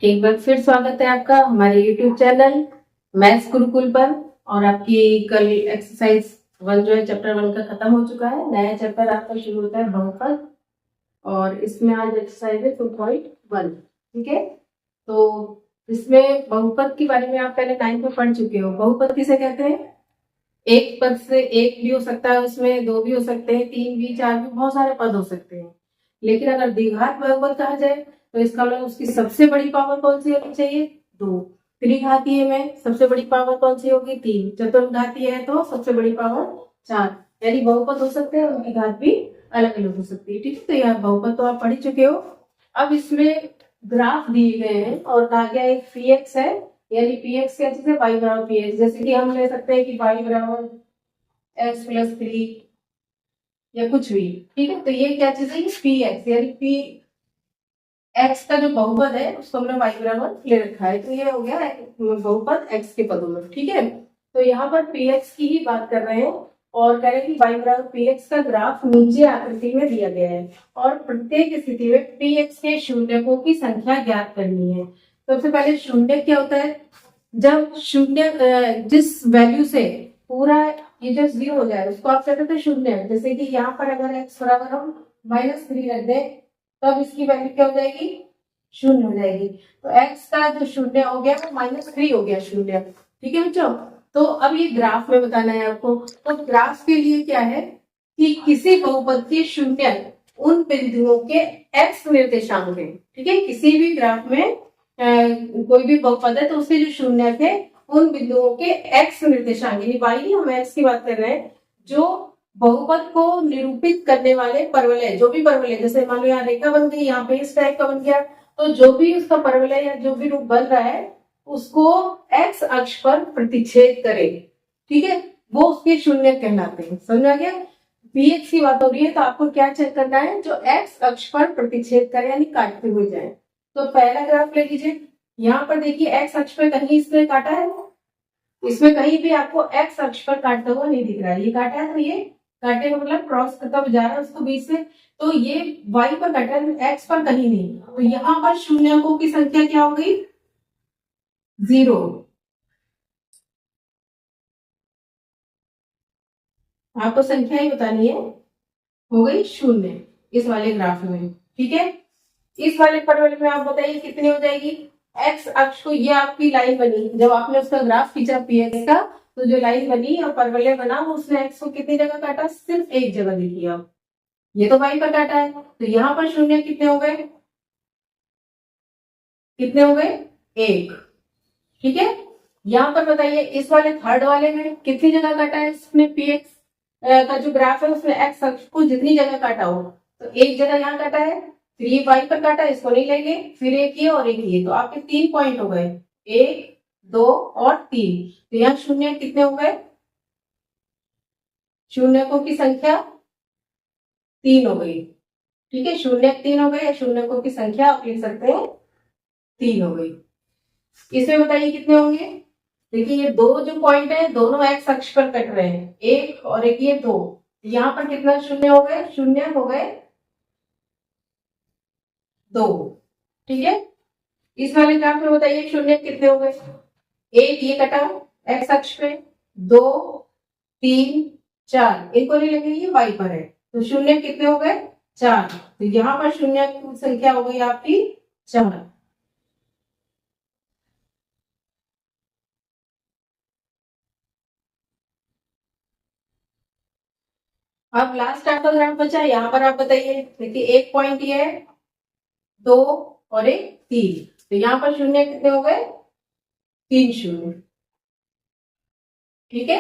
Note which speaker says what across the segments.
Speaker 1: एक बार फिर स्वागत है आपका हमारे YouTube चैनल मैथ्स गुरुकुल पर। और आपकी कल एक्सरसाइज 1 जो है चैप्टर 1 का खत्म हो चुका है। नया चैप्टर आपका शुरू होता है बहुपद, और इसमें आज एक्सरसाइज है 2.1। ठीक है, तो इसमें बहुपद के बारे में आप पहले 9 में पढ़ चुके हो। बहुपद किसे कहते हैं? एक पद से एक भी हो सकता है, उसमें दो भी हो सकते हैं, तीन भी, चार भी, बहुत सारे पद हो सकते हैं। लेकिन अगर द्विघात बहुपद कहा जाए तो इसका मतलब उसकी सबसे बड़ी पावर कौन सी होनी चाहिए? 2। त्रिघातीय में सबसे बड़ी पावर कौन सी होगी? 3। चतुर्घातीय है तो सबसे बड़ी पावर 4। यानी बहुपद हो सकते हैं, उनकी घात भी अलग अलग हो सकती है। ठीक है, तो यह बहुपद तो आप पढ़ ही चुके हो। अब इसमें ग्राफ दिए गए हैं और कहा गया एक पी एक्स है, यानी पी एक्स क्या चीज है? वाई बराबर पी एक्स। जैसे कि हम ले सकते हैं कि वाई बराबर एक्स प्लस 3 या कुछ भी। ठीक है, तो ये क्या चीज है? पी एक्स, यानी पी एक्स का जो बहुपद है उसको हमने वाई बराबर ले रखा है, तो ये हो गया बहुपद एक्स के पदों में। ठीक है, तो यहाँ पर पी एक्स की ही बात कर रहे हैं और कह रहे हैं कि वाई बराबर पी एक्स का ग्राफ नीचे आकृति में दिया गया है और प्रत्येक स्थिति में पी एक्स के शून्यकों की संख्या ज्ञात करनी है। सबसे पहले शून्य क्या होता है? जब शून्य जिस वैल्यू से पूरा ये जो 0 हो जाए उसको आप कहते थे शून्य। जैसे कि यहाँ पर अगर एक्स बराबर हम -3 रख दें तब इसकी वैल्यू क्या हो जाएगी? शून्य हो जाएगी। तो x का जो शून्य हो गया वो -3 हो गया शून्य। ठीक है बच्चों, तो अब ये ग्राफ में बताना है आपको। तो ग्राफ के लिए क्या है कि किसी बहुपद के शून्य उन बिंदुओं के x निर्देशांक है। ठीक है, किसी भी ग्राफ में कोई भी बहुपद है तो उसके जो शून्य थे उन बिंदुओं के x निर्देशांक, यानी y नहीं, हम x की बात कर रहे हैं, जो बहुपद को निरूपित करने वाले परवलय, जो भी परवलय, जैसे मान लो यहाँ रेखा बन गई, यहाँ पे इस टाइप का बन गया, तो जो भी उसका परवलय या जो भी रूप बन रहा है उसको x अक्ष पर प्रतिच्छेद करे। ठीक है, वो उसके शून्य कहलाते हैं। समझा गया? px की बात हो रही है तो आपको क्या चेक करना है? जो x अक्ष पर प्रतिच्छेद करे, यानी काटते हुए जाए। तो पहला ग्राफ ले लीजिए। यहाँ पर देखिए x अक्ष पर कहीं इसने काटा है? इसमें कहीं भी आपको x अक्ष पर काटता हुआ नहीं दिख रहा है। ये काटा है तो ये काटे का मतलब क्रॉस करता हुआ जा रहा है उसको बीच से, तो ये y पर काटा है, x पर कहीं नहीं। तो यहाँ पर शून्यकों की संख्या क्या हो गई? 0। आपको संख्या ही बतानी है, हो गई 0 इस वाले ग्राफ में। ठीक है, इस वाले परवल में आप बताइए कितनी हो जाएगी? x अक्ष को, ये आपकी लाइन बनी जब आपने उसका ग्राफ खींचा px का, तो जो लाइन बनी और परवलय बना वो उसने x को कितनी जगह काटा? सिर्फ एक जगह। देखिए अब ये तो y पर काटा है, तो यहाँ पर शून्य कितने हो गए? कितने हो गए? 1। ठीक है, यहाँ पर बताइए इस वाले थर्ड वाले में कितनी जगह काटा है इसमें? px का जो ग्राफ है उसमें x अक्ष को जितनी जगह काटा हो, तो एक जगह यहाँ काटा है, फिर ये y पर काटा, इसको नहीं लेंगे, फिर एक ये और एक ये, तो आपके 3 पॉइंट हो गए, 1, 2 और 3। तो यहाँ शून्य कितने हो गए? शून्यकों की संख्या 3 हो गई। ठीक है, शून्य 3 हो गए, शून्यकों की संख्या आप लिख सकते हैं 3 हो गई। इसमें बताइए कितने होंगे? देखिए ये दो जो पॉइंट है दोनों एक्स अक्ष पर कट रहे हैं, एक और एक, ये 2। यहाँ पर कितना शून्य हो गए? शून्य हो गए 2। ठीक है, इस वाले ग्राफ में बताइए शून्य कितने हो गए? एक ये कटा एक्स अक्ष पे, 2, 3, 4, इनको नहीं लेंगे, ये वाई पर है, तो शून्य कितने हो गए? 4। तो यहाँ पर शून्य की संख्या हो गई आपकी 4। अब लास्ट आपका ग्राफ बचा है, यहाँ पर आप बताइए। देखिए एक पॉइंट ये है, 2 और एक 3, तो यहाँ पर शून्य कितने हो गए? 3 शून्य। ठीक है,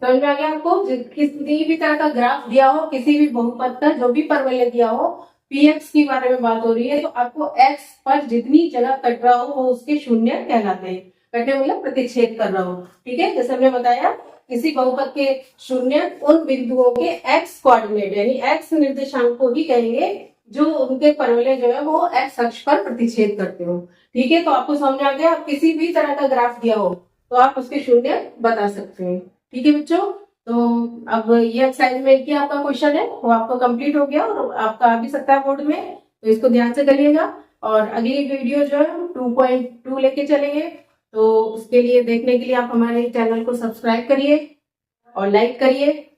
Speaker 1: समझ में आ गया आपको? किसी भी तरह का ग्राफ दिया हो, किसी भी बहुपद का जो भी परवलय दिया हो, px की बारे में बात हो रही है, तो आपको x पर जितनी जगह कट रहा हो वो उसके शून्य कहलाते हैं। कटे मतलब प्रतिच्छेद कर रहा हो। ठीक है, जैसे हमने बताया किसी बहुपद के शून्य उन बिंदुओं के x कोऑर्डिनेट यानी x निर्देशांक को ही कहेंगे जो उनके परवलय जो है वो x अक्ष पर प्रतिच्छेद करते हो। ठीक है, तो आपको समझ आ गया? आप किसी भी तरह का ग्राफ दिया हो तो आप उसके शून्य बता सकते हैं। ठीक है बच्चों, तो अब ये एक्सरसाइज में क्या आपका क्वेश्चन है वो आपको कंप्लीट हो गया और आपका आ भी सकता है बोर्ड में, तो इसको ध्यान से करिएगा। और अगली वीडियो जो है 2.2 लेके चलेंगे। तो उसके लिए देखने के लिए आप हमारे चैनल को सब्सक्राइब करिए और लाइक करिए।